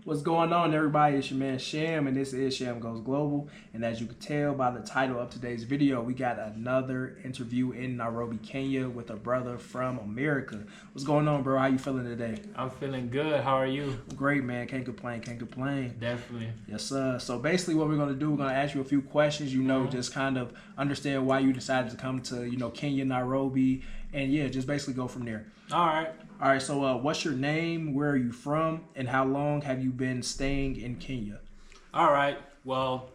What's going on, everybody? It's your man Sham, and this is Sham Goes Global. And as you can tell by the title of today's video, we got another interview in Nairobi, Kenya, with a brother from America. What's going on, bro? How you feeling today? I'm feeling good. How are you? Great, man. Can't complain. Can't complain. Definitely. Yes, sir. So basically, what we're gonna do, we're gonna ask you a few questions. Just kind of understand why you decided to come to Kenya, Nairobi, and yeah, just basically go from there. All right. All right, so what's your name, where are you from, and how long have you been staying in Kenya? All right. Well,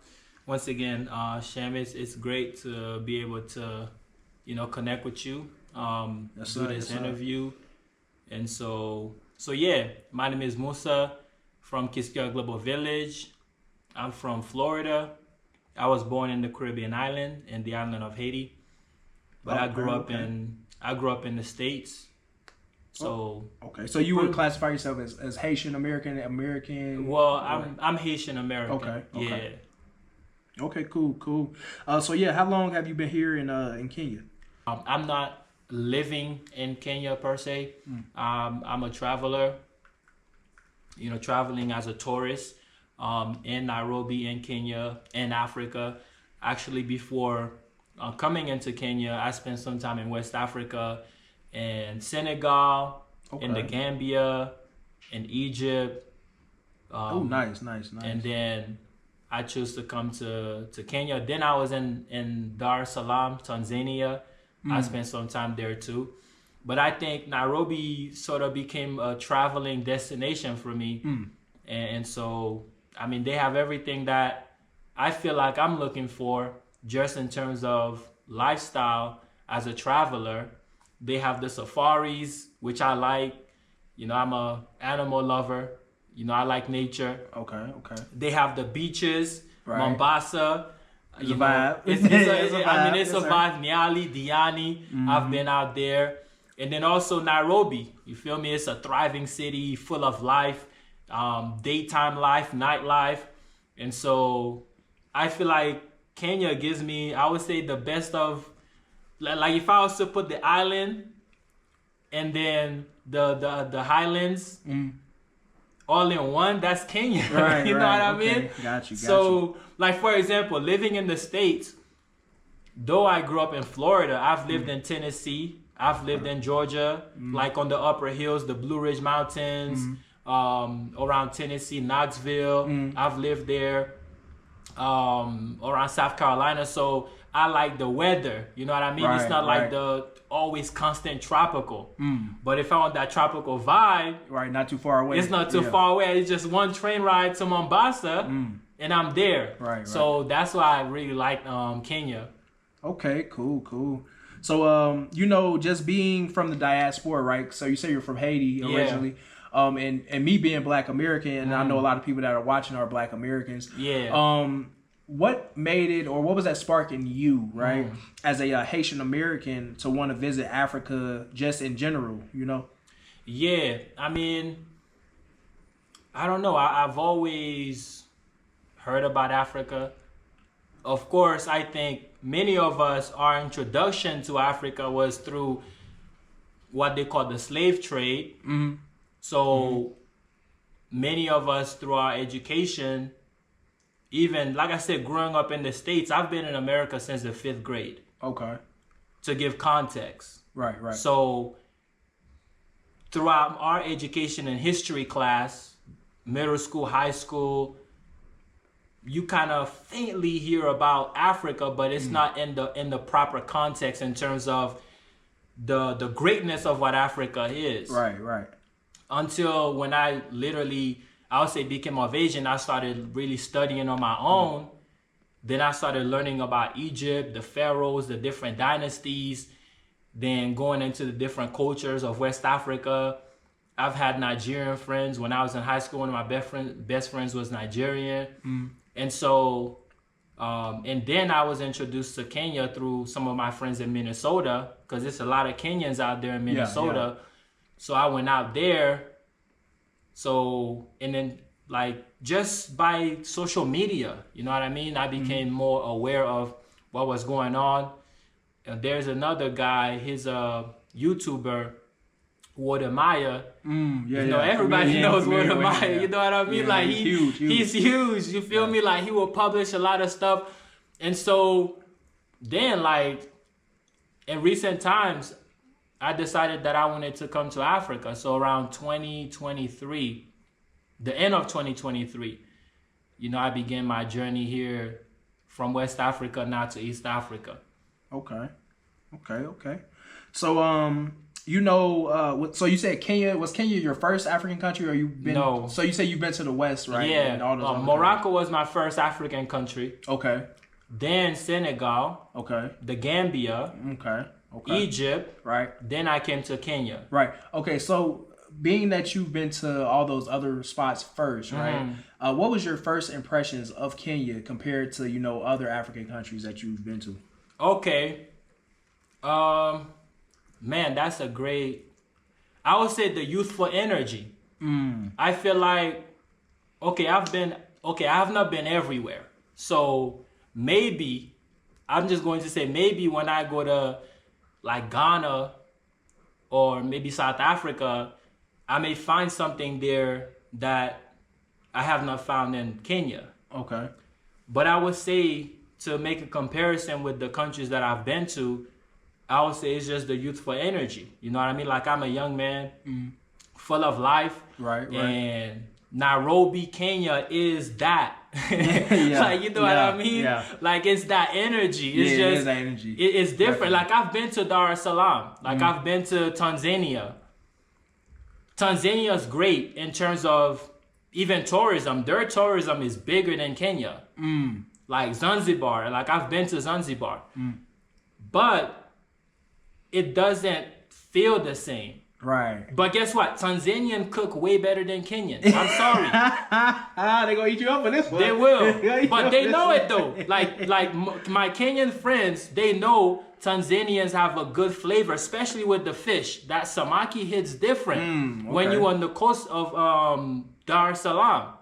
once again, Sham, it's great to be able to, connect with you, do this interview. And so yeah, my name is Musa from Global Village. I'm from Florida. I was born in the Caribbean island, in the island of Haiti. But I grew up in the States. So okay, so you would classify yourself as Haitian American? Well, I'm Haitian American. Okay. Yeah. Okay, cool. So yeah, how long have you been here in Kenya? I'm not living in Kenya per se. I'm a traveler. Traveling as a tourist in Nairobi, in Kenya, in Africa. Actually, before coming into Kenya, I spent some time in West Africa. In Senegal, in the Gambia, in Egypt. Nice. And then I chose to come to Kenya. Then I was in Dar es Salaam, Tanzania. I spent some time there too. But I think Nairobi sort of became a traveling destination for me. And so, I mean, they have everything that I feel like I'm looking for just in terms of lifestyle as a traveler. They have the safaris, which I like. I'm a animal lover. I like nature. Okay. They have the beaches, right. Mombasa. It's a vibe. It's a vibe. Nyali, Diani. I've been out there. And then also Nairobi. You feel me? It's a thriving city, full of life, daytime life, nightlife. And so I feel like Kenya gives me, I would say, the best of. Like if I was to put the island and then the highlands all in one, that's Kenya. Right, you know what I mean? Got you. So, like for example, living in the States, though I grew up in Florida, I've lived in Tennessee, I've lived in Georgia, like on the upper hills, the Blue Ridge Mountains, around Tennessee, Knoxville. I've lived there, around South Carolina. So I like the weather, you know what I mean? It's not like the always constant tropical. But if I want that tropical vibe, right, not too far away. It's not too far away. It's just one train ride to Mombasa, and I'm there. Right. So that's why I really like Kenya. Okay, cool. So just being from the diaspora, right? So you say you're from Haiti originally. And me being Black American, and I know a lot of people that are watching are Black Americans. Yeah. What made it, or what was that spark in you, right, as a Haitian American to want to visit Africa just in general, Yeah, I mean, I don't know. I've always heard about Africa. Of course, I think many of us, our introduction to Africa was through what they call the slave trade. So many of us, through our education, even, like I said, growing up in the States, I've been in America since the 5th grade. Okay. To give context. Right. So, throughout our education and history class, middle school, high school, you kind of faintly hear about Africa, but it's not in the proper context in terms of the greatness of what Africa is. Right. Until when I literally, I would say, became of age and I started really studying on my own. Then I started learning about Egypt, the pharaohs, the different dynasties, then going into the different cultures of West Africa. I've had Nigerian friends. When I was in high school, one of my best friends was Nigerian. And so, and then I was introduced to Kenya through some of my friends in Minnesota, because there's a lot of Kenyans out there in Minnesota. So I went out there. So, and then like just by social media, you know what I mean? I became more aware of what was going on. And there's another guy, he's a YouTuber Walter Maya. Yeah, everybody knows Walter Maya. Yeah. You know what I mean? Yeah, like he's huge. You feel me? Like he will publish a lot of stuff. And so then, like, in recent times, I decided that I wanted to come to Africa. So around 2023, the end of 2023, I began my journey here from West Africa now to East Africa. Okay. So, so you said Kenya. Was Kenya your first African country, or you been? No. So you say you've been to the West, right? Yeah. And all those Morocco was my first African country. Okay. Then Senegal. Okay. The Gambia. Okay. Egypt. Right. Then I came to Kenya. Right. Okay. So, being that you've been to all those other spots first, right? What was your first impressions of Kenya compared to other African countries that you've been to? Okay. Man, that's a great. I would say the youthful energy. I feel like, I have not been everywhere. So maybe, I'm just going to say maybe when I go to like Ghana or maybe South Africa, I may find something there that I have not found in Kenya. Okay. But I would say, to make a comparison with the countries that I've been to, I would say it's just the youthful energy. You know what I mean? Like, I'm a young man, full of life. Right. And Nairobi, Kenya is that. Yeah. Like, you know what I mean? Yeah. Like, it's that energy. It's just, it is that energy. It's different. Definitely. Like, I've been to Dar es Salaam. Like, I've been to Tanzania. Tanzania's great in terms of even tourism. Their tourism is bigger than Kenya. Like Zanzibar. Like, I've been to Zanzibar. But it doesn't feel the same. Right. But guess what? Tanzanian cook way better than Kenyan. I'm sorry. They're going to eat you up for this one. They will. But they know it though. Like my Kenyan friends, they know Tanzanians have a good flavor, especially with the fish. That samaki hits different when you're on the coast of Dar es Salaam.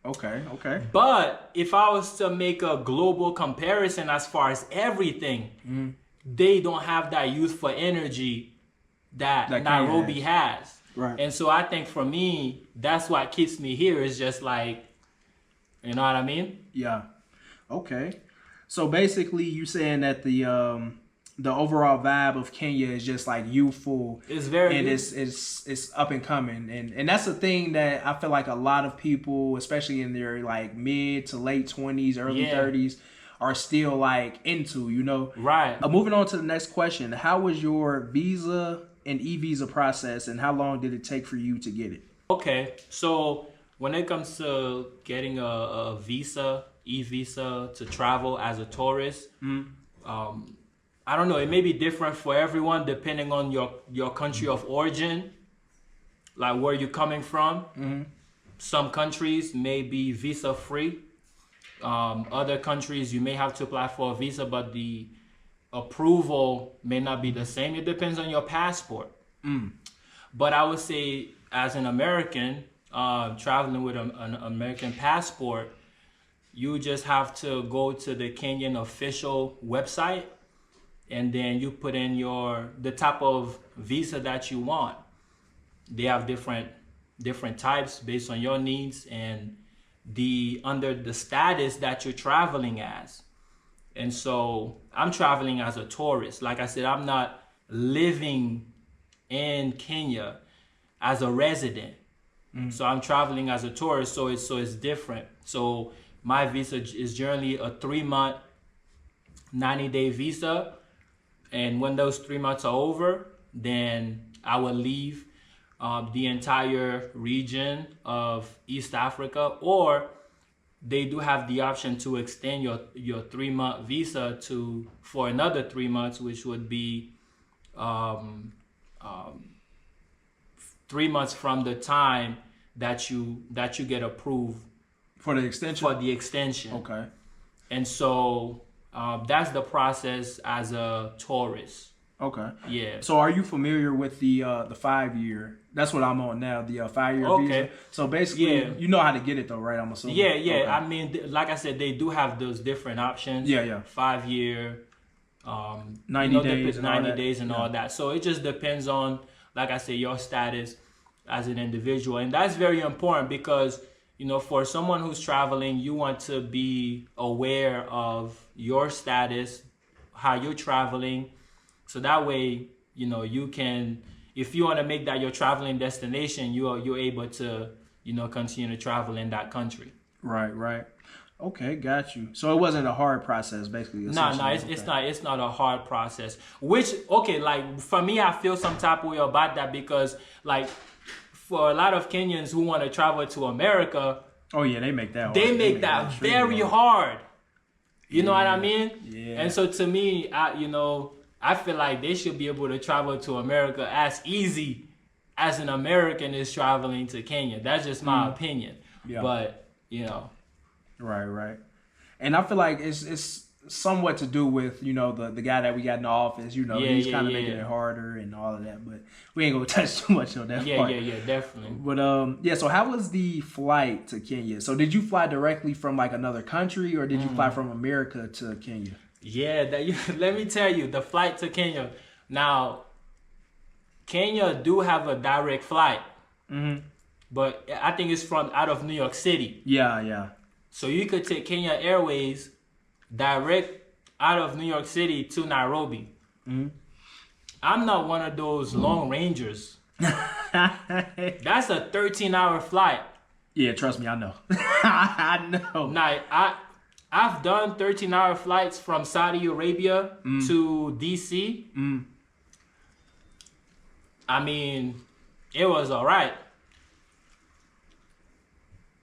Okay. But if I was to make a global comparison as far as everything, they don't have that youthful energy that Nairobi has. Right. And so I think for me, that's what keeps me here, is just like, you know what I mean? Yeah. Okay. So basically you saying that the overall vibe of Kenya is just like youthful. It's very and it's up and coming. And that's the thing that I feel like a lot of people, especially in their like mid to late 20s, early 30s, are still like into, Right. Moving on to the next question. How was your visa and e-visa process, and how long did it take for you to get it? Okay. So when it comes to getting a visa, e-visa to travel as a tourist, I don't know, it may be different for everyone depending on your country of origin, like where you're coming from. Some countries may be visa free. Other countries, you may have to apply for a visa, but the approval may not be the same. It depends on your passport. But I would say, as an American, traveling with an American passport, you just have to go to the Kenyan official website, and then you put in the type of visa that you want. They have different types based on your needs and under the status that you're traveling as. And so I'm traveling as a tourist. Like I said, I'm not living in Kenya as a resident. So I'm traveling as a tourist, so it's different. So my visa is generally a 3-month, 90-day visa. And when those 3 months are over, then I will leave the entire region of East Africa, or they do have the option to extend your 3-month visa for another 3 months, which would be 3 months from the time that you get approved for the extension. Okay. And so that's the process as a tourist. Okay. Yeah. So are you familiar with the 5-year? That's what I'm on now, the 5-year visa. So basically, you know how to get it though, right? I'm assuming. Yeah. Okay. I mean, like I said, they do have those different options. Yeah. 5-year, 90 days, 90 days and all that. So it just depends on like I say, your status as an individual. And that's very important because, you know, for someone who's traveling, you want to be aware of your status, how you're traveling. So that way, you know, you can, if you want to make that your traveling destination, you're able to, you know, continue to travel in that country. Right. Okay, got you. So it wasn't a hard process, basically. No, it's not a hard process. Which, okay, like for me, I feel some type of way about that because, like, for a lot of Kenyans who want to travel to America, oh yeah, they make that hard. They make that very hard. You know what I mean? Yeah. And so to me, I feel like they should be able to travel to America as easy as an American is traveling to Kenya. That's just my opinion. Yeah. But, you know. Right. And I feel like it's somewhat to do with, you know, the guy that we got in the office, you know, he's kind of making it harder and all of that, but we ain't gonna touch too much on that part. Yeah, definitely. But so how was the flight to Kenya? So did you fly directly from like another country or did you fly from America to Kenya? Yeah, let me tell you, the flight to Kenya. Now, Kenya do have a direct flight, but I think it's from out of New York City. Yeah. So you could take Kenya Airways direct out of New York City to Nairobi. I'm not one of those long rangers. That's a 13-hour flight. Yeah, trust me, I know. I know. Now, I've done 13-hour flights from Saudi Arabia to DC. I mean, it was all right.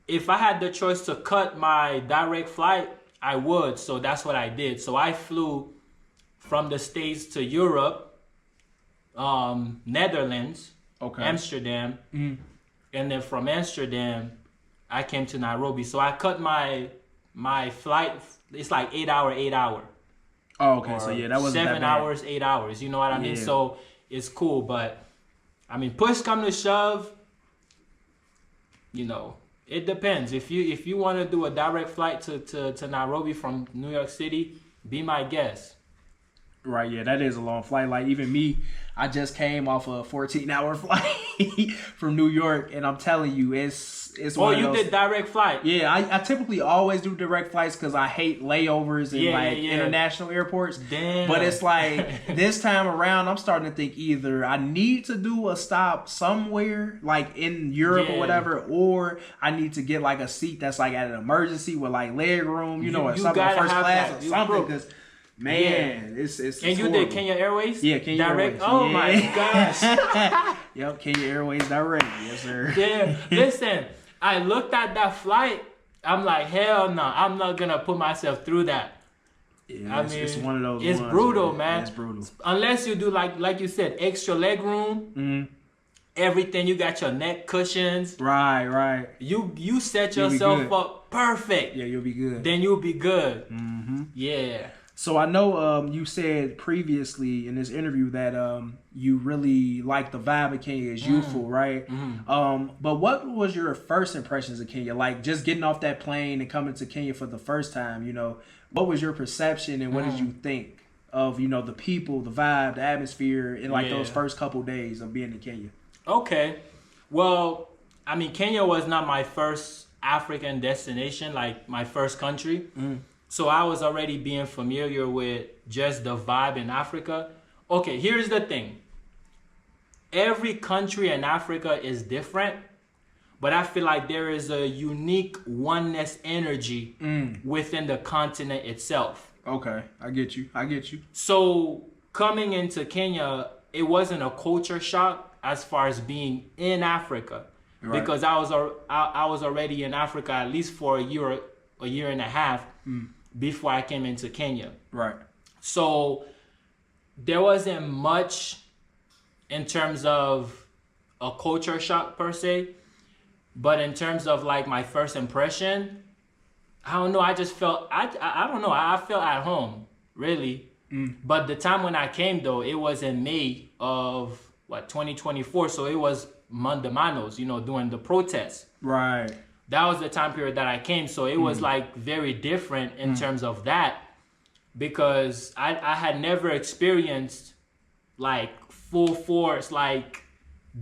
If I had the choice to cut my direct flight, I would. So that's what I did. So I flew from the States to Europe, Netherlands, Amsterdam, and then from Amsterdam, I came to Nairobi. So I cut my flight. It's like 8 hour. Oh, okay. So yeah, that wasn't 7 hours, 8 hours. You know what I mean? So it's cool. But I mean, push come to shove, you know. It depends. If you want to do a direct flight to Nairobi from New York City, be my guest. Right, yeah, that is a long flight. Like even me, I just came off a 14-hour flight from New York, and I'm telling you, it's one of those. Did direct flight? Yeah, I typically always do direct flights because I hate layovers in international airports. Damn. But it's like this time around, I'm starting to think either I need to do a stop somewhere, like in Europe or whatever, or I need to get like a seat that's like at an emergency with like leg room, or something first class or something. Because man, it's and you did Kenya Airways? Yeah, Kenya direct? Airways. Oh my gosh. Yep, Kenya Airways direct. Yes, sir. Yeah, listen, I looked at that flight. I'm like, hell no, I'm not gonna put myself through that. Yeah, it's one of those. It's brutal, man. It's brutal. Unless you do like you said, extra leg room. Everything, you got your neck cushions. Right. You set yourself up perfect. Yeah, you'll be good. Then you'll be good. Yeah. So I know you said previously in this interview that you really like the vibe of Kenya is youthful, right? But what was your first impressions of Kenya? Like just getting off that plane and coming to Kenya for the first time, what was your perception and what did you think of, the people, the vibe, the atmosphere in like those first couple days of being in Kenya? Okay. Well, I mean, Kenya was not my first African destination, like my first country. So I was already being familiar with just the vibe in Africa. Okay, here's the thing. Every country in Africa is different, but I feel like there is a unique oneness energy within the continent itself. Okay, I get you. So coming into Kenya, it wasn't a culture shock as far as being in Africa, because I was already in Africa at least for a year and a half. Before I came into Kenya. Right. So there wasn't much in terms of a culture shock per se, but in terms of like my first impression, I don't know, I just felt, I don't know, I felt at home, really. But the time when I came though, it was in May of 2024, so it was Mandamanos, during the protests. Right. That was the time period that I came. So it was like very different in terms of that, because I had never experienced like full force, like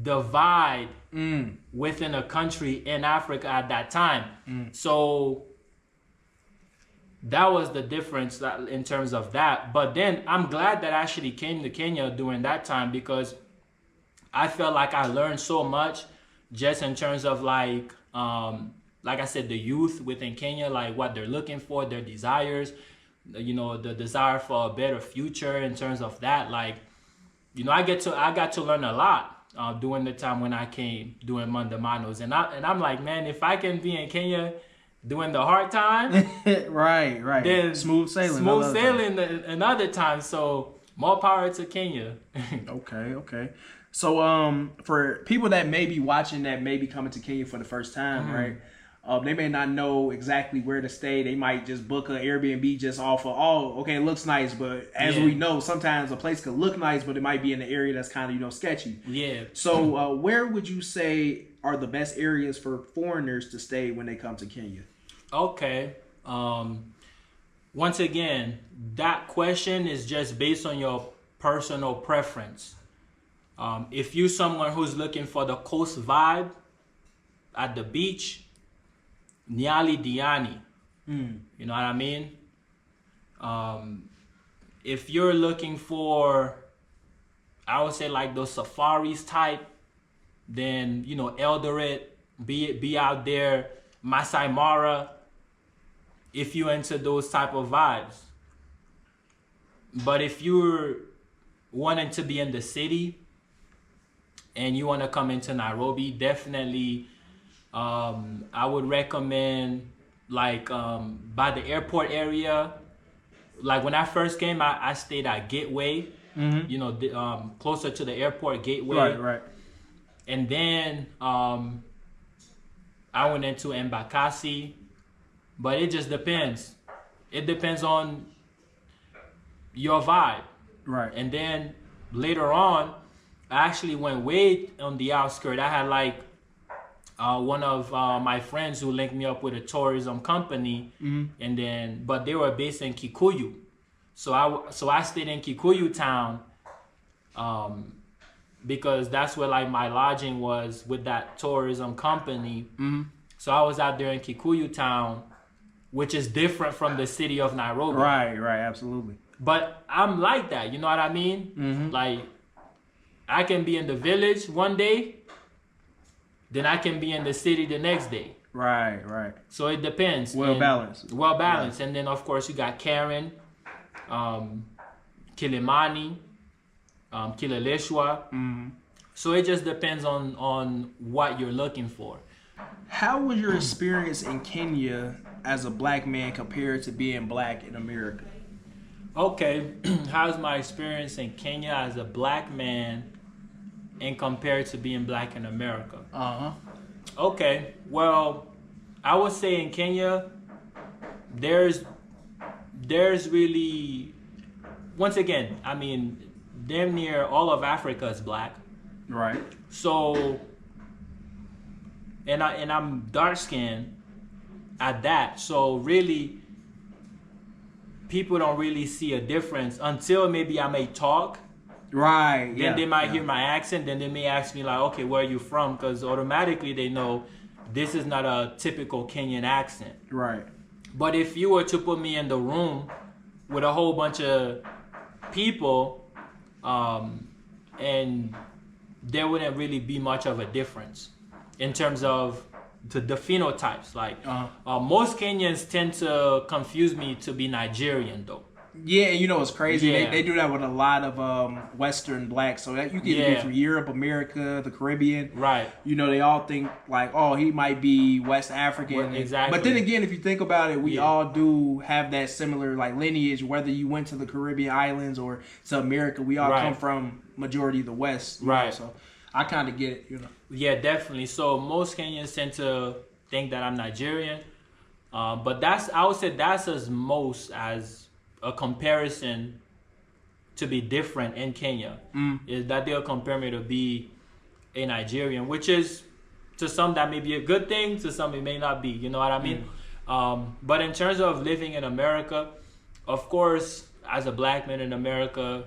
divide within a country in Africa at that time. So that was the difference in terms of that. But then I'm glad that I actually came to Kenya during that time, because I felt like I learned so much just in terms of like I said, the youth within Kenya, like what they're looking for, their desires, you know, the desire for a better future in terms of that. Like, you know, I got to learn a lot during the time when I came doing Mandamanos. And I'm like, man, if I can be in Kenya during the hard time, right, then smooth sailing another time. So more power to Kenya. Okay. So for people that may be watching, that may be coming to Kenya for the first time, right? They may not know exactly where to stay. They might just book an Airbnb just off of, okay, it looks nice, but as we know, sometimes a place could look nice, but it might be in an area that's kind of, you know, sketchy. Yeah. So where would you say are the best areas for foreigners to stay when they come to Kenya? Okay. Once again, that question is just based on your personal preference. If you're someone who's looking for the coast vibe at the beach, Nyali Diani, you know what I mean? If you're looking for, I would say like those safaris type, then, you know, Eldoret, be out there, Masai Mara, if you're into those type of vibes. But if you're wanting to be in the city and you want to come into Nairobi, definitely I would recommend like by the airport area. Like when I first came, I stayed at Gateway, you know, closer to the airport, Gateway. Right. And then I went into Embakasi, but it just depends. It depends on your vibe. Right. And then later on, I actually went way on the outskirts. I had like one of my friends who linked me up with a tourism company, and then, but they were based in Kikuyu. So I stayed in Kikuyu town, because that's where like my lodging was with that tourism company. So I was out there in Kikuyu town, which is different from the city of Nairobi. Right, absolutely. But I'm like that, you know what I mean? Like, I can be in the village one day, then I can be in the city the next day. Right. So it depends. Well balanced. Yeah. And then, of course, you got Karen, Kilimani, Kileleshwa. So it just depends on what you're looking for. How was your experience in Kenya as a black man compared to being black in America? Okay, how's my experience in Kenya as a black man and compared to being black in America? Okay, well, I would say in Kenya, there's really, once again, I mean, damn near all of Africa is black. Right. So, and I'm dark skinned at that. So really, people don't really see a difference until maybe I may talk. Right. Then they might hear my accent. Then they may ask me like, okay, where are you from? Because automatically they know this is not a typical Kenyan accent. Right. But if you were to put me in the room with a whole bunch of people, and there wouldn't really be much of a difference in terms of the phenotypes. Like most Kenyans tend to confuse me to be Nigerian though. Yeah, you know it's crazy. Yeah. They do that with a lot of Western blacks. So that you can be from Europe, America, the Caribbean. Right. You know, they all think like, oh, he might be West African. Well, exactly. But then again, if you think about it, we all do have that similar like lineage. Whether you went to the Caribbean islands or to America, we all come from majority of the West. Right. Know? So I kind of get it. You know. Yeah, definitely. So most Kenyans tend to think that I'm Nigerian, but I would say that's as most as a comparison to be different in Kenya is that they'll compare me to be a Nigerian, which is to some that may be a good thing, to some it may not be. You know what I mean? But in terms of living in America, of course, as a black man in America,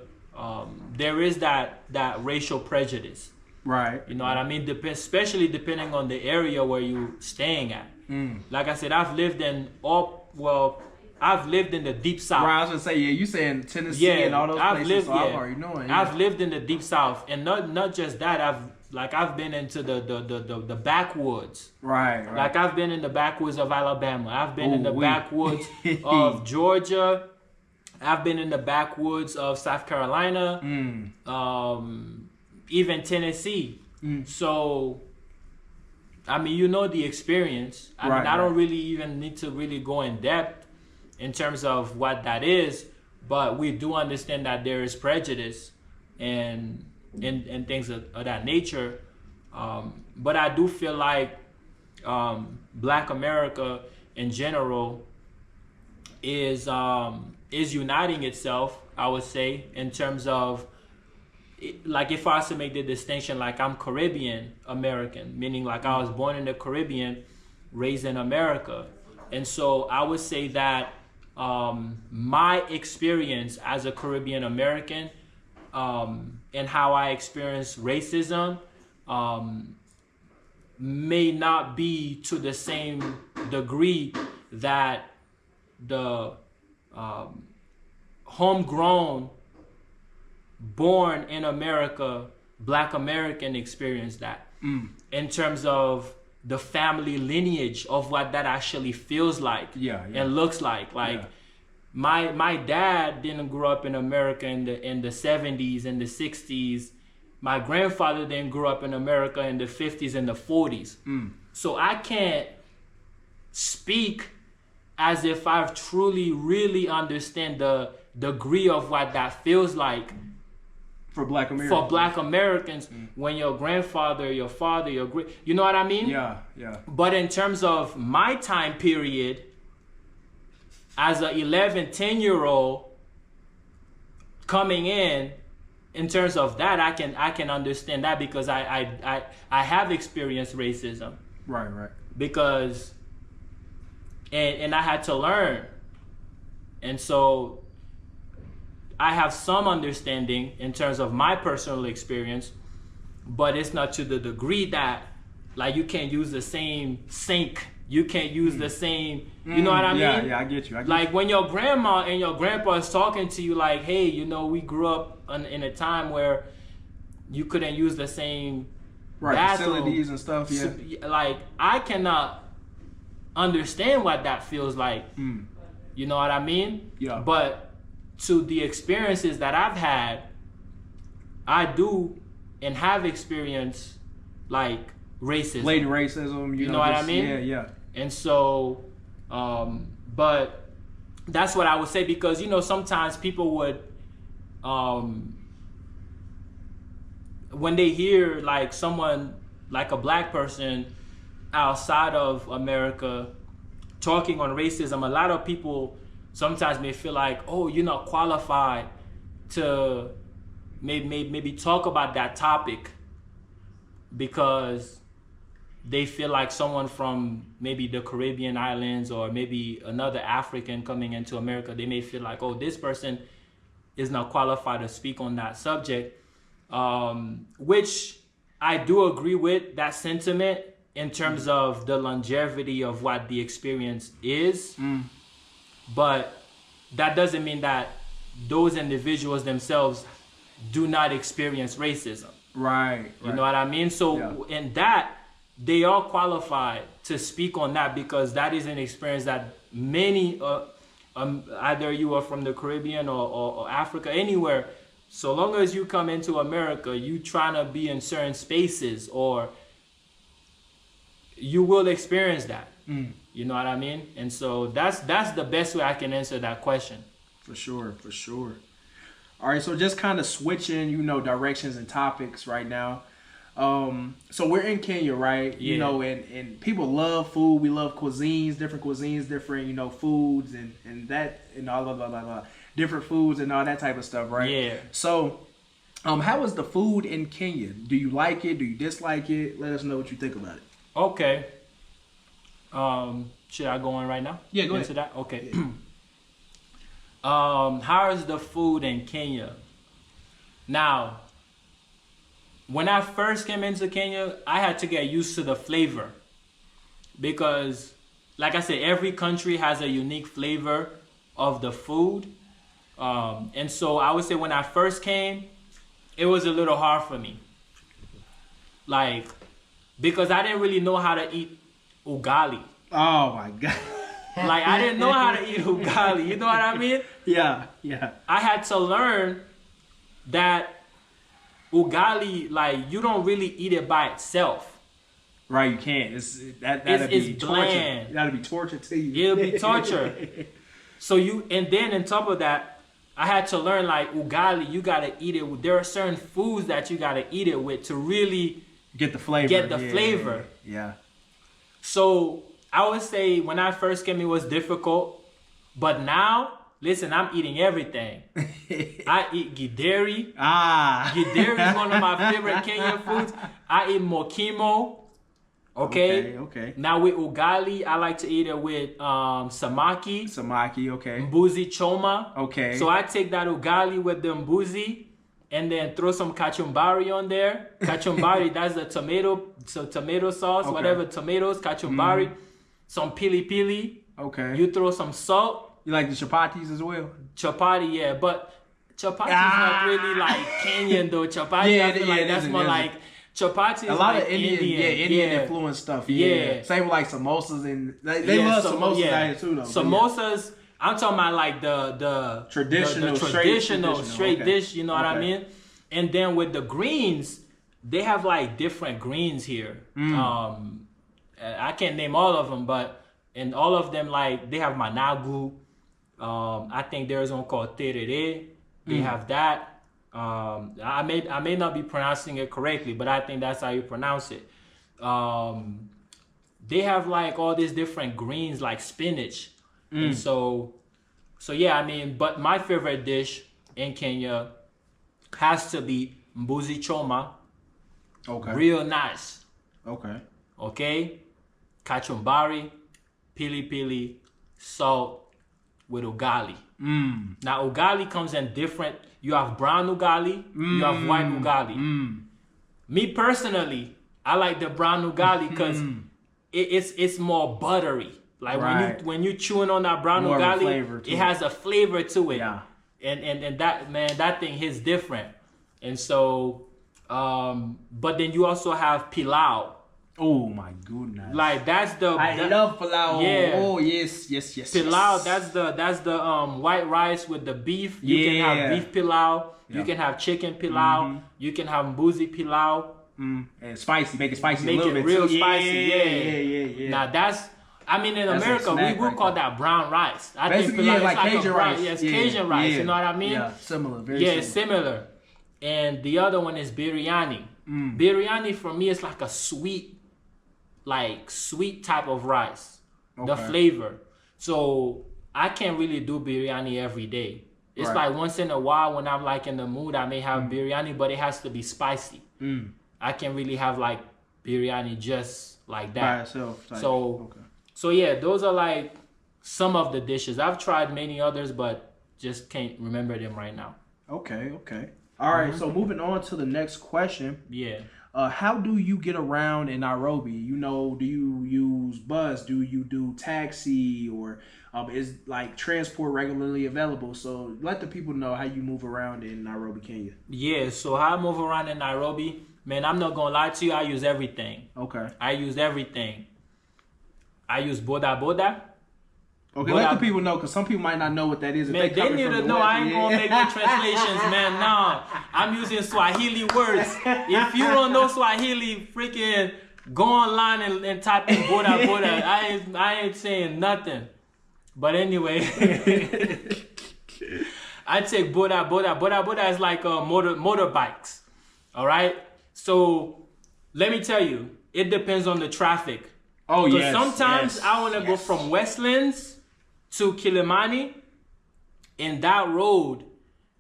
there is that racial prejudice. Right. You know what I mean? Especially depending on the area where you're staying at. Like I said, I've lived in the deep south. Right, I was gonna say, yeah, you saying Tennessee and all those places, so I'm already knowing. Yeah. I've lived in the deep south, and not just that. I've been into the backwoods. Right. Like I've been in the backwoods of Alabama. I've been in the backwoods of Georgia. I've been in the backwoods of South Carolina. Even Tennessee. So, I mean, you know the experience. I mean, I don't really even need to really go in depth in terms of what that is, but we do understand that there is prejudice and things of that nature. But I do feel like Black America in general is uniting itself, I would say, in terms of, like, if I was to make the distinction, like I'm Caribbean American, meaning like I was born in the Caribbean, raised in America. And so I would say that my experience as a Caribbean American and how I experience racism may not be to the same degree that the homegrown, born in America, Black American experience that in terms of the family lineage of what that actually feels like and looks like. My dad didn't grow up in America in the 70s and the 60s. My grandfather didn't grow up in America in the 50s and the 40s. So I can't speak as if I've truly really understand the degree of what that feels like for Black Americans. For Black Americans, when your grandfather, your father, you know what I mean? Yeah. But in terms of my time period, as a 11, 10-year-old coming in terms of that, I can understand that because I have experienced racism. Right. Because and I had to learn. And so I have some understanding in terms of my personal experience, but it's not to the degree that, like, you can't use the same sink. You can't use the same, you know what I mean? Yeah, I get you. Like when your grandma and your grandpa is talking to you like, hey, you know, we grew up in a time where you couldn't use the same bathroom. Facilities and stuff, yeah. Like, I cannot understand what that feels like. You know what I mean? Yeah. But to the experiences that I've had, I do and have experienced like racism. Blatant racism, you know what I mean? Yeah. And so, but that's what I would say, because, you know, sometimes people would, when they hear like someone, like a Black person outside of America talking on racism, a lot of people sometimes may feel like, oh, you're not qualified to maybe talk about that topic, because they feel like someone from maybe the Caribbean islands or maybe another African coming into America, they may feel like, oh, this person is not qualified to speak on that subject, which I do agree with that sentiment in terms of the longevity of what the experience is. But that doesn't mean that those individuals themselves do not experience racism. Right. You know what I mean? So in that, they are qualified to speak on that, because that is an experience that many, either you are from the Caribbean or Africa, anywhere, so long as you come into America, you trying to be in certain spaces, or you will experience that. You know what I mean? And so that's the best way I can answer that question. For sure. All right, so just kind of switching, you know, directions and topics right now. So we're in Kenya, right? Yeah. You know, and people love food. We love cuisines, different, you know, foods and that and all blah, blah, blah, blah. Different foods and all that type of stuff, right? Yeah. So, how is the food in Kenya? Do you like it? Do you dislike it? Let us know what you think about it. Okay. Should I go in right now? Yeah, go into ahead. That? Okay. How is the food in Kenya? Now, when I first came into Kenya, I had to get used to the flavor because, like I said, every country has a unique flavor of the food. And so I would say when I first came, it was a little hard for me. Like, because I didn't really know how to eat ugali. Oh my God. Like, I didn't know how to eat ugali. You know what I mean? Yeah. I had to learn that ugali, like, you don't really eat it by itself. Right, you can't. That'd be bland. torture. That'd be torture to you. It'll be torture. So and then on top of that, I had to learn, like, ugali, you gotta eat it with, there are certain foods that you gotta eat it with to really get the flavor. Yeah. So I would say when I first came, it was difficult, but now, listen, I'm eating everything. I eat githeri. Githeri is one of my favorite Kenyan foods. I eat mokimo. Okay. Now with ugali, I like to eat it with samaki. Okay. Mbuzi choma. Okay. So I take that ugali with the mbuzi and then throw some kachumbari on there. Kachumbari, that's the tomato sauce, whatever, tomatoes, kachumbari, some pili pili. Okay. You throw some salt. You like the chapatis as well? Chapati, yeah, but chapati is not really like Kenyan though. Chapati, I feel like that's more like chapati is a lot like of Indian influence stuff. Yeah. Same with like samosas and they love samosas out here too though. Samosas, I'm talking about like the traditional straight dish, you know what I mean? And then with the greens, they have like different greens here. I can't name all of them, but in all of them, like they have managu. I think there's one called terere. They have that. I may not be pronouncing it correctly, but I think that's how you pronounce it. They have like all these different greens, like spinach. And so yeah, I mean, but my favorite dish in Kenya has to be mbuzi choma. Okay. Real nice. Okay. Kachumbari, pili pili, salt with ugali. Now ugali comes in different. You have brown ugali, you have white ugali. Me personally, I like the brown ugali because it's more buttery. Like when you chewing on that brown more ugali, it has a flavor to it. Yeah. And that, man, that thing hits different. And so, but then you also have pilau. Oh my goodness! Like I love pilau. Yeah. Oh yes. Pilau. That's the white rice with the beef. You can have beef pilau. You can have chicken pilau. You can have mbuzi pilau. And spicy. Make it spicy. Make a little it bit real too. spicy. Yeah. Now that's. I mean, in America, we would call that brown rice. I think pilau is like Cajun rice. Yes, Cajun rice. You know what I mean? Yeah, similar. Very similar. And the other one is biryani. Biryani for me is like a sweet type of rice. The flavor. So I can't really do biryani every day. It's like once in a while when I'm like in the mood, I may have biryani, but it has to be spicy. I can't really have like biryani just like that. By itself. So yeah, those are like some of the dishes. I've tried many others, but just can't remember them right now. Okay. All right, so moving on to the next question. Yeah. How do you get around in Nairobi? You know, do you use bus? Do you do taxi? Or is like transport regularly available? So let the people know how you move around in Nairobi, Kenya. Yeah, so how I move around in Nairobi, man, I'm not going to lie to you. I use everything. Okay. I use everything. I use boda boda. Okay, let the people know, because some people might not know what that is. Man, they need to know. I ain't going to make the translations, man. No, I'm using Swahili words. If you don't know Swahili, freaking go online and type in boda boda. I ain't saying nothing. But anyway, I take boda boda. Boda boda is like motorbikes. All right? So let me tell you, it depends on the traffic. Oh, yes. Sometimes I want to go from Westlands to Kilimani, in that road,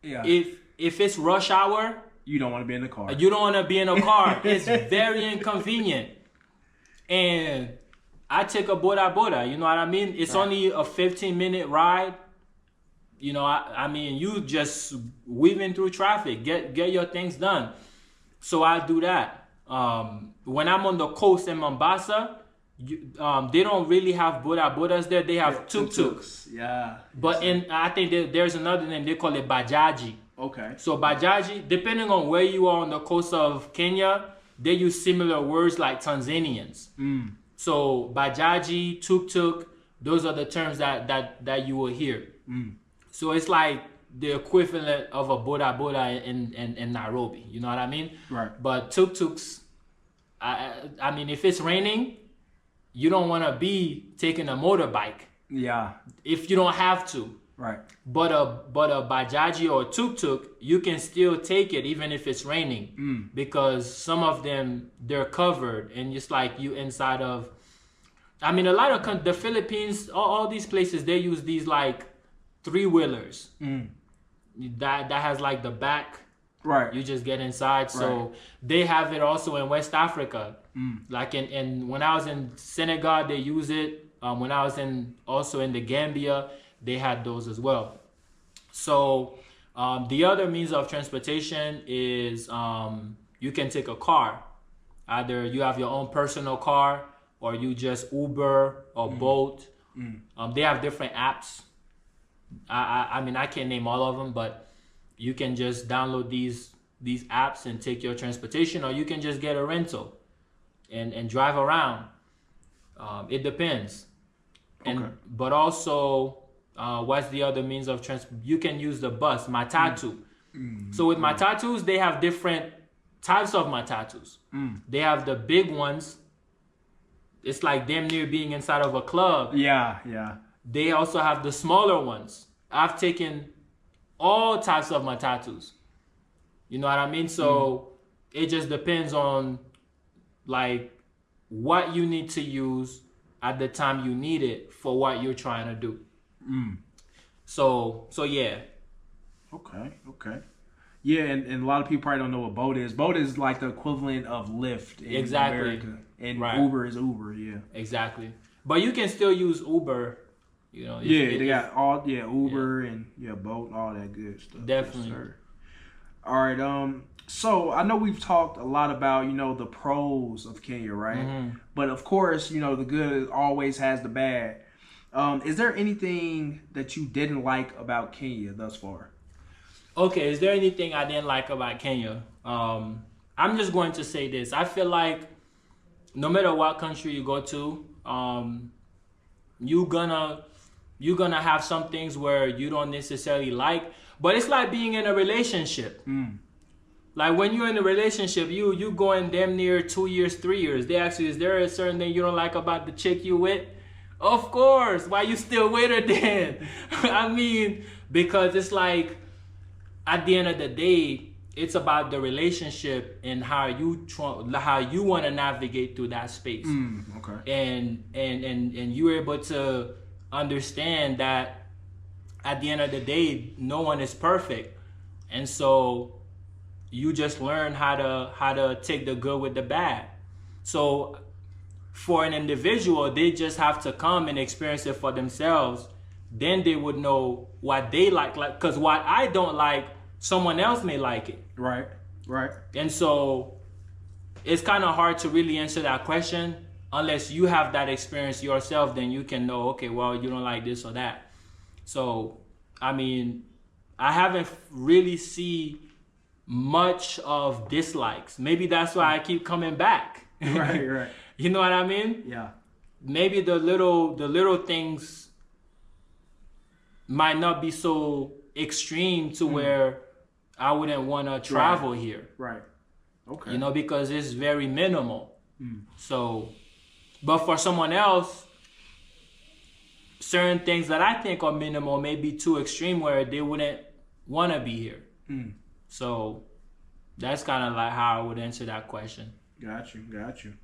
if it's rush hour, you don't want to be in the car. You don't want to be in a car. It's very inconvenient. And I take a boda boda, you know what I mean? It's only a 15-minute ride. You know, I mean, you just weaving through traffic, get your things done. So I do that. When I'm on the coast in Mombasa, they don't really have bodas there. They have tuk-tuks. Yeah. But I think there's another name. They call it bajaji. Okay. So bajaji, depending on where you are on the coast of Kenya, they use similar words like Tanzanians. So bajaji, tuk-tuk, those are the terms that you will hear. So it's like the equivalent of a boda in Nairobi. You know what I mean? Right. But tuk-tuks, I mean, if it's raining, you don't want to be taking a motorbike. Yeah. If you don't have to. Right. But a bajaji or a tuk-tuk, you can still take it even if it's raining. Because some of them, they're covered. And it's like you inside of... I mean, a lot of the Philippines, all these places, they use these like three-wheelers. That has like the back. Right. You just get inside. So they have it also in West Africa. Like when I was in Senegal, they use it. When I was also in the Gambia, they had those as well. So the other means of transportation is you can take a car. Either you have your own personal car or you just Uber or Bolt. They have different apps. I mean, I can't name all of them, but you can just download these apps and take your transportation, or you can just get a rental and drive around. It depends. But also, what's the other means of transport? You can use the bus, matatu. So with matatus, they have different types of matatus. They have the big ones. It's like damn near being inside of a club. Yeah, yeah. They also have the smaller ones. I've taken all types of matatus. You know what I mean? So it just depends on like what you need to use at the time you need it for what you're trying to do. So yeah. Okay. Yeah, and a lot of people probably don't know what boat is. Boat is like the equivalent of Lyft in America. And Uber is Uber, yeah. Exactly. But you can still use Uber, you know. They got Uber and Bolt, all that good stuff. Definitely. Yes, all right, so I know we've talked a lot about, the pros of Kenya, right? But of course, the good always has the bad. Is there anything that you didn't like about Kenya thus far? Okay, is there anything I didn't like about Kenya? I'm just going to say this. I feel like no matter what country you go to, you're gonna have some things where you don't necessarily like, but it's like being in a relationship. Like when you're in a relationship, you going damn near 2 years, 3 years. They ask you, is there a certain thing you don't like about the chick you with? Of course. Why you still with her then? I mean, because it's like at the end of the day, it's about the relationship and how you want to navigate through that space. Okay. And you're able to understand that at the end of the day, no one is perfect, and so you just learn how to take the good with the bad. So for an individual, they just have to come and experience it for themselves. Then they would know what they like, because what I don't like, someone else may like it. Right. And so it's kind of hard to really answer that question unless you have that experience yourself. Then you can know, okay, well, you don't like this or that. So, I mean, I haven't really seen much of dislikes. Maybe that's why I keep coming back. Right. You know what I mean? Yeah. Maybe the little things might not be so extreme to where I wouldn't want to travel here. Right. Okay. Because it's very minimal. So, but for someone else, certain things that I think are minimal may be too extreme where they wouldn't want to be here. So that's kind of like how I would answer that question. Got you.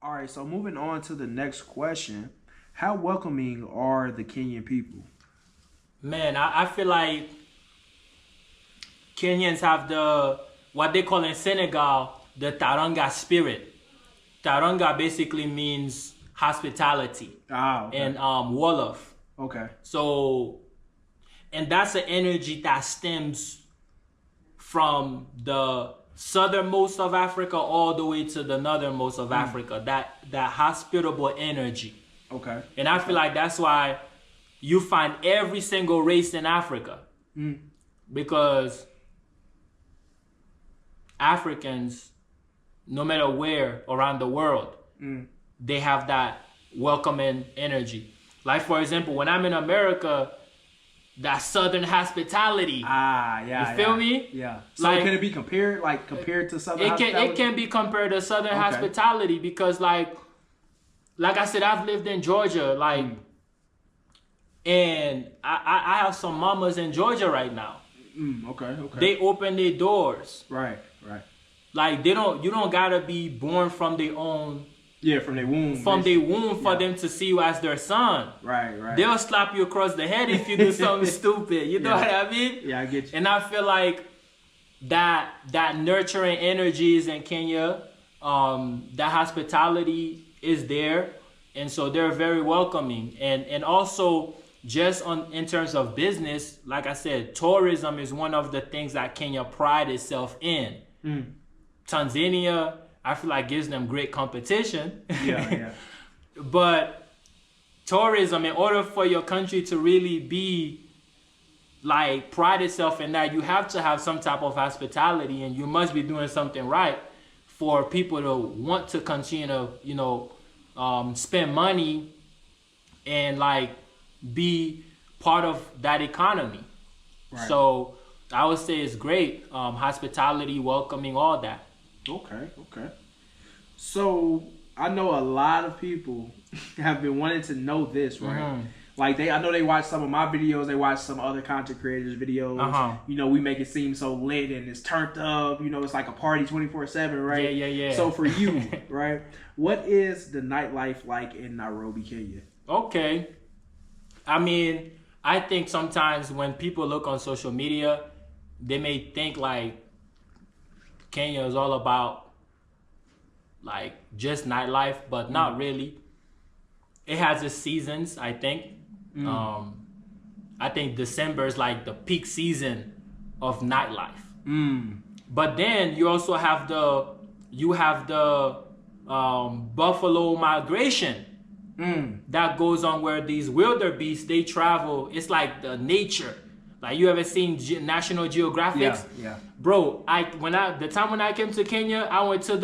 All right, so moving on to the next question. How welcoming are the Kenyan people? Man, I feel like Kenyans have what they call in Senegal, the Taranga spirit. Taranga basically means hospitality. Okay. And Wolof. Okay. So, and that's an energy that stems from the southernmost of Africa all the way to the northernmost of Africa. That hospitable energy. Okay. And I feel like that's why you find every single race in Africa. Because Africans, no matter where around the world, they have that welcoming energy. Like, for example, when I'm in America, that southern hospitality. You feel me? Yeah. So like, can it be compared to southern hospitality? It can be compared to southern hospitality because, like I said, I've lived in Georgia, and I have some mamas in Georgia right now. Okay. They open their doors. Right. Like, you don't gotta be born from their own. Yeah, from their womb. For them to see you as their son. Right. They'll slap you across the head if you do something stupid. You know what I mean? Yeah, I get you. And I feel like that nurturing energy is in Kenya. That hospitality is there. And so they're very welcoming. And also, just in terms of business, like I said, tourism is one of the things that Kenya pride itself in. Tanzania, I feel like, gives them great competition. Yeah. But tourism, in order for your country to really be like pride itself in that, you have to have some type of hospitality, and you must be doing something right for people to want to continue to, spend money and like be part of that economy. Right. So I would say it's great. Hospitality, welcoming, all that. Okay. So I know a lot of people have been wanting to know this, right? Like I know they watch some of my videos, they watch some other content creators' videos. We make it seem so lit and it's turned up. It's like a party 24/7, right? Yeah. So for you, right, what is the nightlife like in Nairobi, Kenya? Okay. I mean, I think sometimes when people look on social media, they may think like Kenya is all about like just nightlife, but not really. It has its seasons, I think. I think December is like the peak season of nightlife. But then you also have the buffalo migration that goes on, where these wildebeests, they travel. It's like the nature. Like, you ever seen National Geographic? Yeah. Bro, the time when I came to Kenya, I went to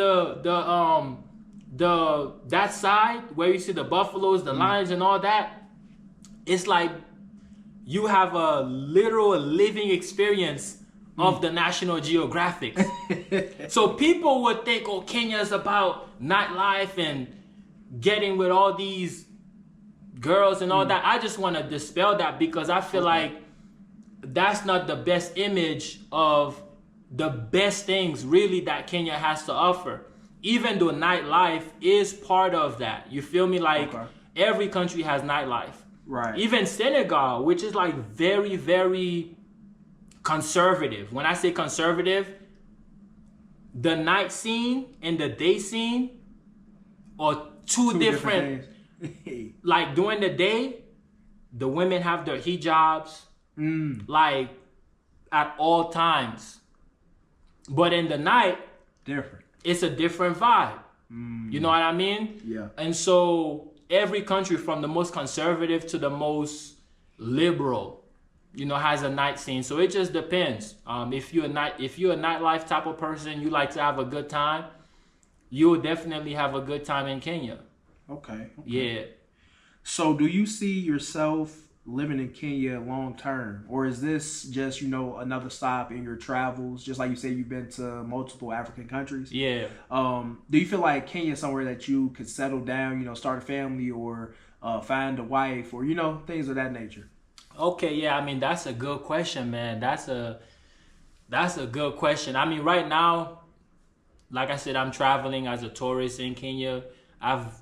that side where you see the buffaloes, the lions, and all that. It's like you have a literal living experience of the National Geographic. So people would think, oh, Kenya is about nightlife and getting with all these girls and all that. I just want to dispel that, because I feel like that's not the best image of the best things really that Kenya has to offer. Even though nightlife is part of that. You feel me? Like, every country has nightlife. Right. Even Senegal, which is like very, very conservative. When I say conservative, the night scene and the day scene are two different like, during the day, the women have their hijabs like at all times. But in the night, it's a different vibe. You know what I mean? Yeah. And so every country, from the most conservative to the most liberal, has a night scene. So it just depends. If you're a nightlife type of person, you like to have a good time, you'll definitely have a good time in Kenya. Okay. Yeah. So do you see yourself living in Kenya long term, or is this just another stop in your travels? Just like you say, you've been to multiple African countries. Yeah. Do you feel like Kenya is somewhere that you could settle down, start a family, or find a wife, or things of that nature? Okay, yeah. I mean, that's a good question, man. That's a good question. I mean, right now, like I said, I'm traveling as a tourist in Kenya. I've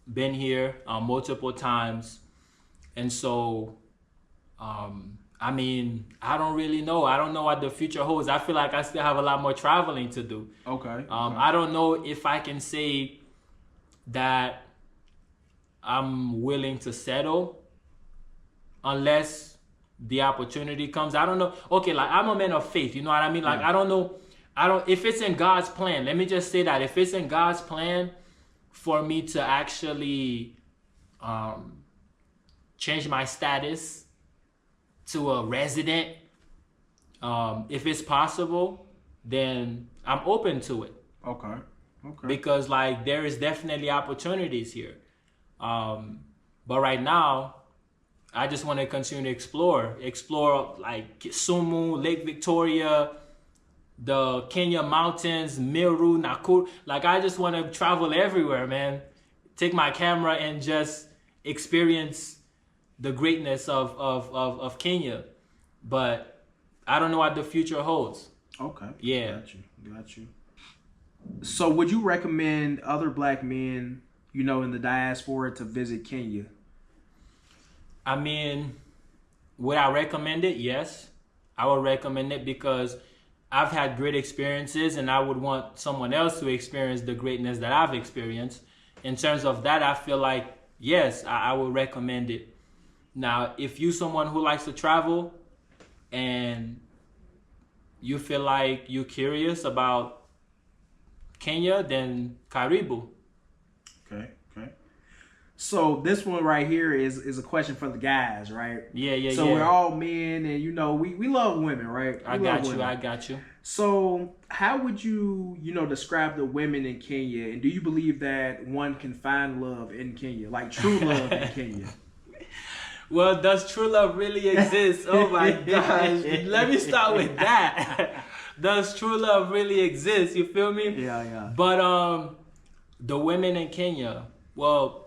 been here multiple times. And so, I mean, I don't really know. I don't know what the future holds. I feel like I still have a lot more traveling to do. Okay. I don't know if I can say that I'm willing to settle unless the opportunity comes. I don't know. Okay, like, I'm a man of faith. You know what I mean? Like, I don't know. if it's in God's plan, let me just say that if it's in God's plan for me to actually change my status to a resident, if it's possible, then I'm open to it. Okay. Because like there is definitely opportunities here. But right now, I just want to continue to explore like Kisumu, Lake Victoria, the Kenya mountains, Meru, Nakuru. Like I just want to travel everywhere, man. Take my camera and just experience the greatness of Kenya. But I don't know what the future holds. Okay. Yeah. Got you. So would you recommend other black men, in the diaspora to visit Kenya? I mean, would I recommend it? Yes. I would recommend it because I've had great experiences and I would want someone else to experience the greatness that I've experienced. In terms of that, I feel like, yes, I would recommend it. Now, if you're someone who likes to travel and you feel like you're curious about Kenya, then Karibu. Okay. So this one right here is a question for the guys, right? Yeah. So we're all men, and we love women, right? I got you. So how would you describe the women in Kenya, and do you believe that one can find love in Kenya, like true love in Kenya? Well, does true love really exist? Oh my gosh. Let me start with that. Does true love really exist? You feel me? Yeah. But the women in Kenya, well,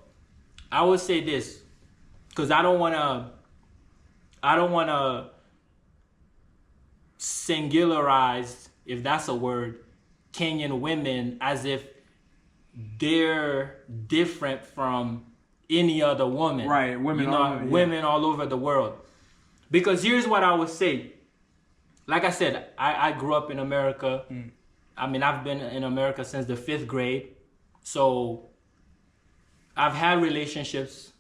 I would say this, because I don't wanna singularize, if that's a word, Kenyan women as if they're different from any other woman. Right, women all over the world. Because here's what I would say. Like I said, I grew up in America. I mean, I've been in America since the 5th grade. So I've had relationships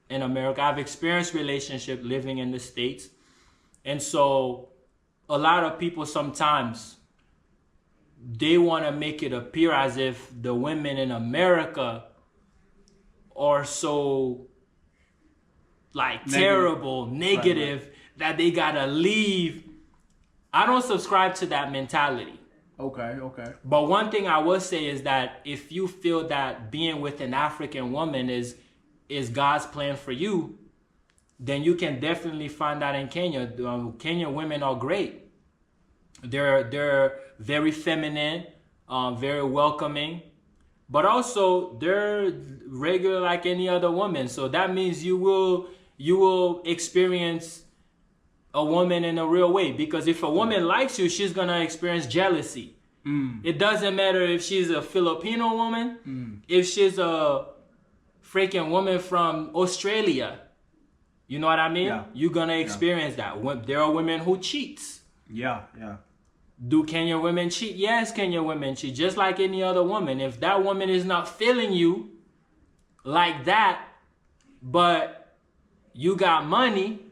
in America. I've experienced relationship living in the States. And so a lot of people sometimes, they want to make it appear as if the women in America are so like terrible, negative, right. That they gotta leave. I don't subscribe to that mentality. Okay. But one thing I will say is that if you feel that being with an African woman is God's plan for you, then you can definitely find that in Kenya. Kenyan women are great. They're very feminine, very welcoming, but also they're regular like any other woman. So that means you will experience a woman in a real way, because if a woman likes you, she's gonna experience jealousy. It doesn't matter if she's a Filipino woman, if she's a freaking woman from Australia. You know what I mean? Yeah. You're gonna experience that. There are women who cheat. Yeah. Do Kenyan women cheat? Yes, Kenyan women cheat, just like any other woman. If that woman is not feeling you like that, but you got money,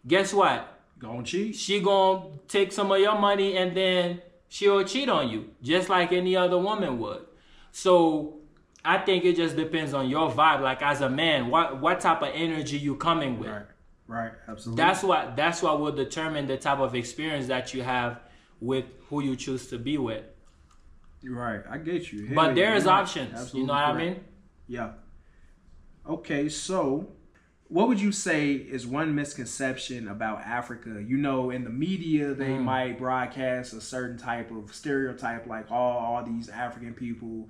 guess what? Gonna cheat. She gonna take some of your money and then she'll cheat on you, just like any other woman would. So I think it just depends on your vibe. Like as a man, what type of energy you coming with. Right, absolutely. That's what will determine the type of experience that you have with who you choose to be with. Right, I get you. But there is options. Absolutely, you know what I mean? Yeah. Okay, so what would you say is one misconception about Africa? In the media, they might broadcast a certain type of stereotype, like all these African people,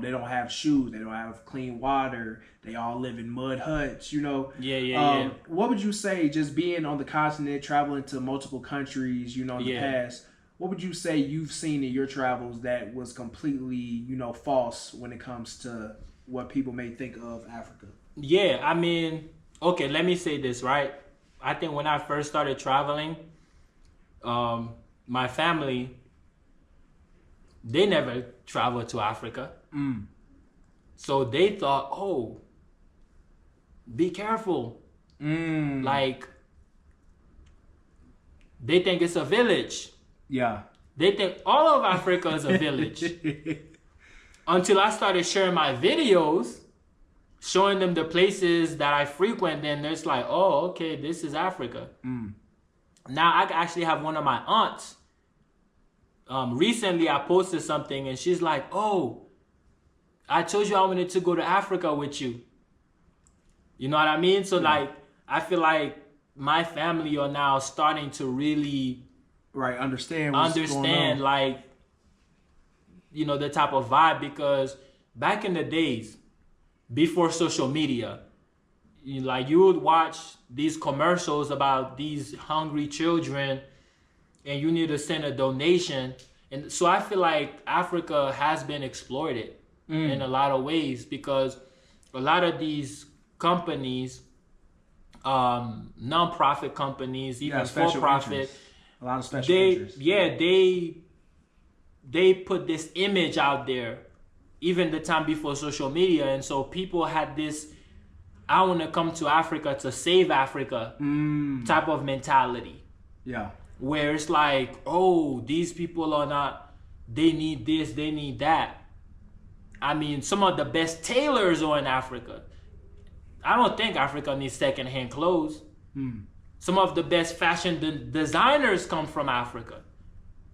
they don't have shoes, they don't have clean water, they all live in mud huts, Yeah. What would you say, just being on the continent, traveling to multiple countries, in the past, what would you say you've seen in your travels that was completely, false when it comes to what people may think of Africa? Yeah, I mean, okay, let me say this, right? I think when I first started traveling, my family, they never traveled to Africa. So they thought, oh, be careful. Like, they think it's a village. Yeah. They think all of Africa is a village. Until I started sharing my videos, showing them the places that I frequent, then it's like, oh, okay, this is Africa. Now I actually have one of my aunts. Recently I posted something and she's like, oh, I told you I wanted to go to Africa with you. You know what I mean? So like, I feel like my family are now starting to really understand what's going on. Like, you know, the type of vibe, because back in the days before social media, you would watch these commercials about these hungry children and you need to send a donation. And so I feel like Africa has been exploited in a lot of ways, because a lot of these companies, non-profit companies, even for-profit, a lot of special interests. They put this image out there, even the time before social media, and so people had this, I want to come to Africa to save Africa type of mentality. Yeah. Where it's like, oh, these people are not, they need this, they need that. I mean, some of the best tailors are in Africa. I don't think Africa needs secondhand clothes. Some of the best fashion designers come from Africa.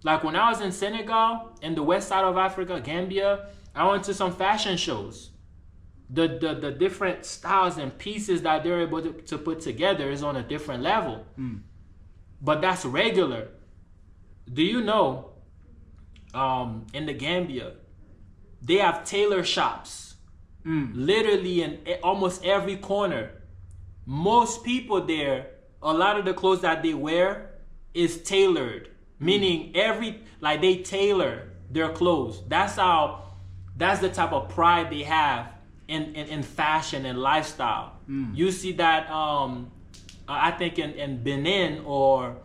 Like when I was in Senegal, in the west side of Africa, Gambia, I went to some fashion shows. The different styles and pieces that they're able to put together is on a different level. But that's regular. Do you know, in the Gambia, they have tailor shops. Literally in almost every corner. Most people there, a lot of the clothes that they wear is tailored. Meaning they tailor their clothes. That's the type of pride they have in fashion and lifestyle. You see that, I think in Benin or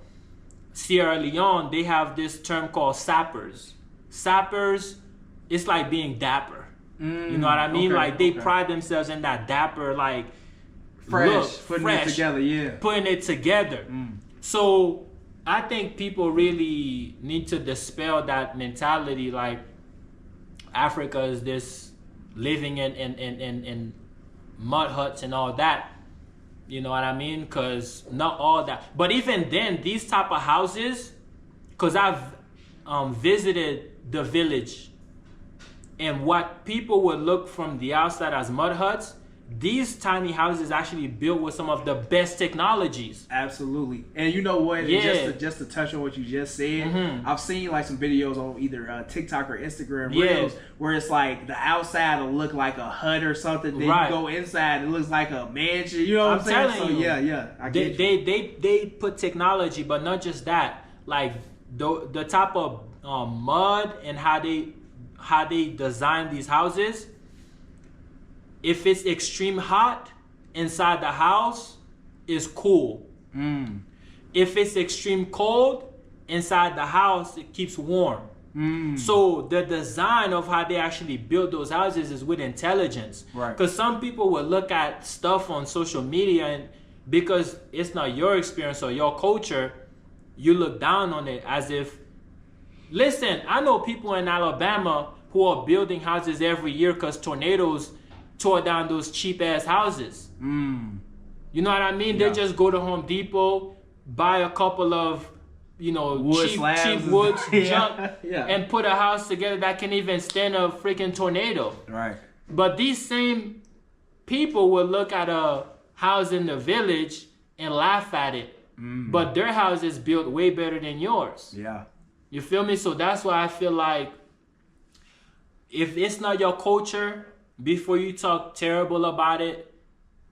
Sierra Leone, they have this term called sappers. Sappers, it's like being dapper. You know what I mean? They pride themselves in that dapper, like putting it together. So I think people really need to dispel that mentality, like Africa is this living in mud huts and all that. You know what I mean? Because not all that. But even then, these type of houses, because I've visited the village, and what people would look from the outside as mud huts, these tiny houses actually built with some of the best technologies. Absolutely. And you know what? Yeah. Just to touch on what you just said, I've seen like some videos on either TikTok or Instagram Reels where it's like the outside will look like a hut or something. Then you go inside, it looks like a mansion. You know what I'm saying? So yeah. I get they put technology, but not just that. Like the type of mud and how they design these houses. If it's extreme hot inside the house, it's cool. If it's extreme cold inside the house, it keeps warm. So the design of how they actually build those houses is with intelligence. Because some people will look at stuff on social media, and because it's not your experience or your culture, you look down on it as if, listen, I know people in Alabama who are building houses every year because tornadoes tore down those cheap ass houses. You know what I mean? They just go to Home Depot, buy a couple of, cheap wood junk, and put a house together that can even stand a freaking tornado. Right. But these same people will look at a house in the village and laugh at it. But their house is built way better than yours. Yeah. You feel me? So that's why I feel like if it's not your culture, before you talk terrible about it,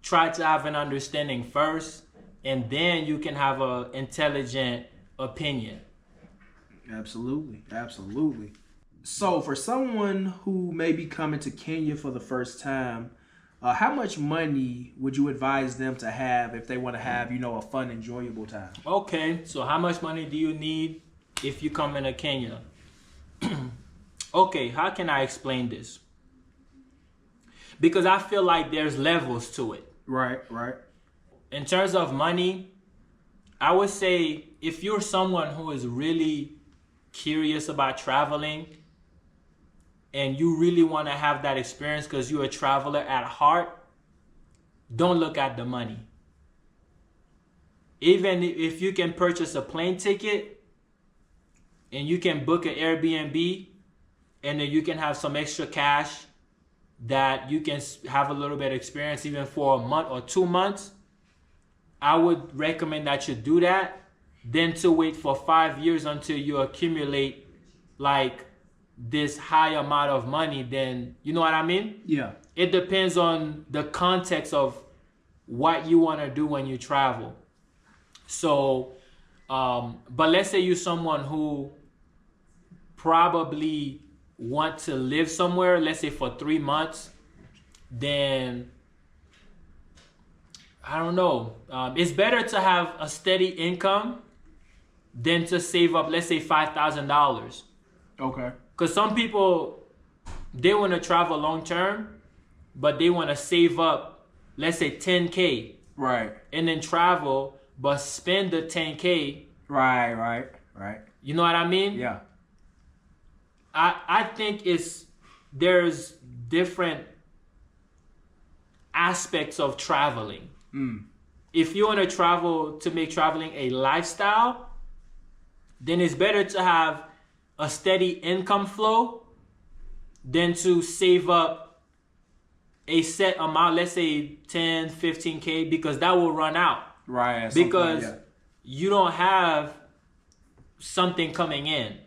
try to have an understanding first, and then you can have an intelligent opinion. Absolutely. So for someone who may be coming to Kenya for the first time, how much money would you advise them to have if they want to have, a fun, enjoyable time? Okay, so how much money do you need if you come into Kenya? Okay, how can I explain this? Because I feel like there's levels to it. Right. In terms of money, I would say if you're someone who is really curious about traveling and you really want to have that experience because you're a traveler at heart, don't look at the money. Even if you can purchase a plane ticket and you can book an Airbnb and then you can have some extra cash that you can have a little bit of experience even for a month or 2 months, I would recommend that you do that than to wait for 5 years until you accumulate like this high amount of money. Then, you know what I mean? Yeah. It depends on the context of what you want to do when you travel. So, but let's say you're someone who probably want to live somewhere, let's say for 3 months, then I don't know. It's better to have a steady income than to save up, let's say $5,000. Okay. Because some people, they want to travel long term, but they want to save up, let's say $10K. Right. And then travel, but spend the $10K. Right. You know what I mean? Yeah. I think there's different aspects of traveling. If you want to travel to make traveling a lifestyle, then it's better to have a steady income flow than to save up a set amount, let's say 10, 15K, because that will run out. Right. Because you don't have something coming in.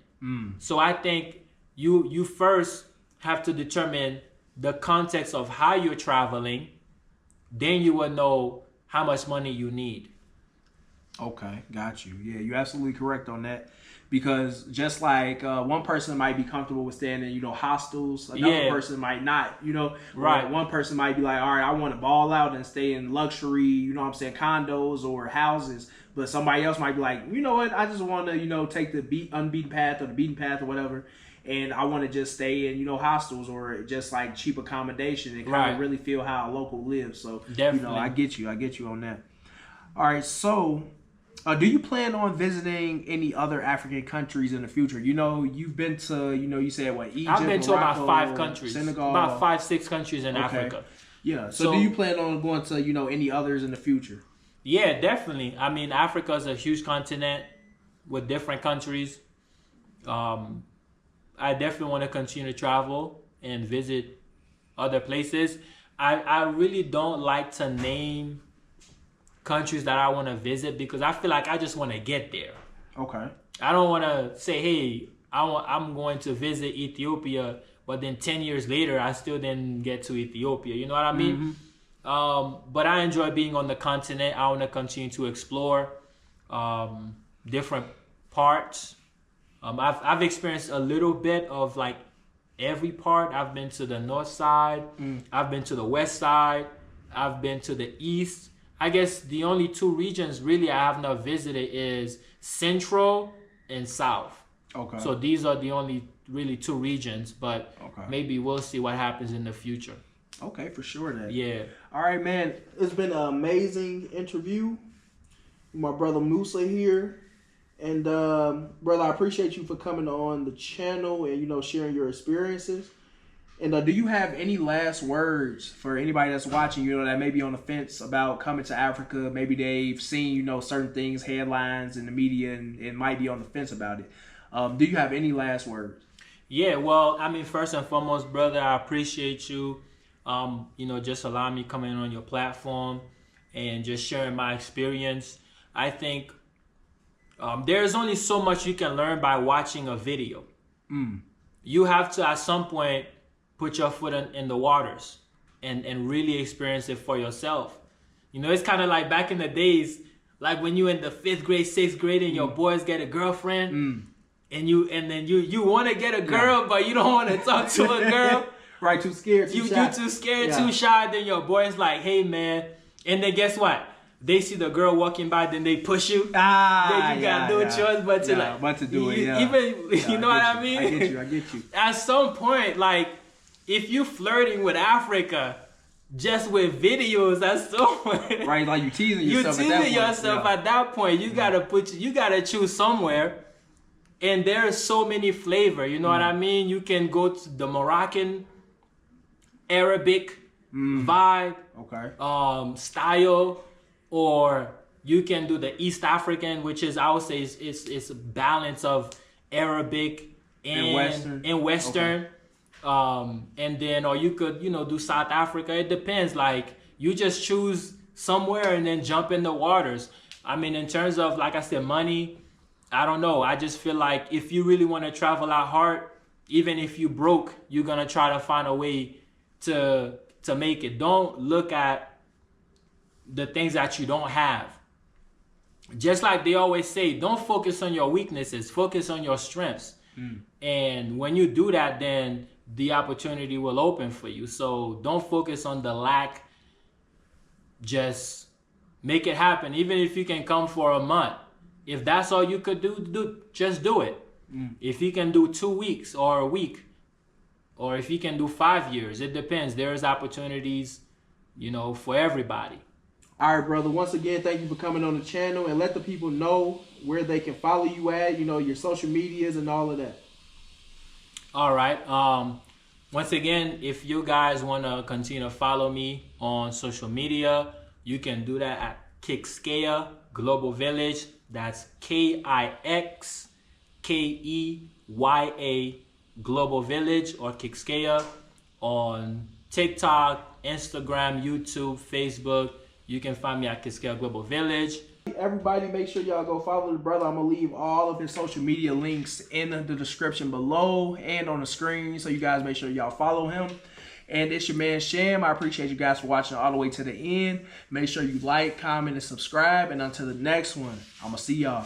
So I think you first have to determine the context of how you're traveling. Then you will know how much money you need. Okay, got you. Yeah, you're absolutely correct on that. Because just like one person might be comfortable with staying in, hostels, another person might not, Right. One person might be like, all right, I want to ball out and stay in luxury, condos or houses. But somebody else might be like, you know what, I just want to, take the unbeaten path or the beaten path or whatever. And I want to just stay in, hostels or just like cheap accommodation and kind of really feel how a local lives. So, Definitely. I get you on that. All right, so do you plan on visiting any other African countries in the future? You've been to, you said what, Egypt, I've been to Morocco, about 5 countries. Senegal. About 5-6 countries in Africa. Yeah. So do you plan on going to, any others in the future? Yeah, definitely. I mean, Africa is a huge continent with different countries. I definitely want to continue to travel and visit other places. I really don't like to name countries that I want to visit because I feel like I just want to get there. Okay. I don't want to say, hey, I'm going to visit Ethiopia, but then 10 years later, I still didn't get to Ethiopia. You know what I mean? But I enjoy being on the continent. I want to continue to explore different parts. I've experienced a little bit of like every part. I've been to the north side. I've been to the west side. I've been to the east. I guess the only 2 regions really I have not visited is central and south. Okay. So these are the only really 2 regions, but maybe we'll see what happens in the future. Okay, for sure then. Yeah. All right, man. It's been an amazing interview. My brother Musa here. And brother, I appreciate you for coming on the channel and sharing your experiences. And do you have any last words for anybody that's watching, that may be on the fence about coming to Africa? Maybe they've seen, certain things, headlines in the media, and might be on the fence about it. Do you have any last words? Yeah, well, I mean, first and foremost, brother, I appreciate you, just allowing me coming on your platform and just sharing my experience. I think there's only so much you can learn by watching a video. You have to, at some point, put your foot in the waters and really experience it for yourself. It's kind of like back in the days, like when you in the 5th grade, 6th grade, and your boys get a girlfriend, and then you want to get a girl, but you don't want to talk to a girl. Right, too scared, too shy. You too scared, too shy. Then your boy's like, hey, man. And then guess what? They see the girl walking by, then they push you. Then you got no choice but to do it. Even you know what I mean? I get you. At some point, like if you flirting with Africa just with videos, that's so right. Like you teasing yourself. At that point. You gotta choose somewhere And there are so many flavor, you know what I mean? You can go to the Moroccan, Arabic vibe, style, or you can do the East African, which is, I would say, it's a balance of Arabic and Western. And then, or you could, you know, do South Africa. It depends. Like, you just choose somewhere and then jump in the waters. I mean, in terms of, like I said, money, I don't know. I just feel like if you really want to travel out hard, even if you broke, you're going to try to find a way to make it. Don't look at the things that you don't have. Just like they always say, don't focus on your weaknesses, focus on your strengths. And when you do that, then the opportunity will open for you. So don't focus on the lack. Just make it happen. Even if you can come for a month, if that's all you could do, just do it. If you can do 2 weeks or a week, or if you can do 5 years, it depends. There's opportunities, you know, for everybody. All right, brother. Once again, thank you for coming on the channel, and let the people know where they can follow you at, you know, your social medias and all of that. All right. Once again, if you guys want to continue to follow me on social media, you can do that at Kixkeya Global Village. That's KIXKEYA Global Village, or Kixkeya, on TikTok, Instagram, YouTube, Facebook. You can find me at Kixkeya Global Village. Everybody, make sure y'all go follow the brother. I'm going to leave all of his social media links in the description below and on the screen, so you guys make sure y'all follow him. And it's your man, Sham. I appreciate you guys for watching all the way to the end. Make sure you like, comment, and subscribe. And until the next one, I'm going to see y'all.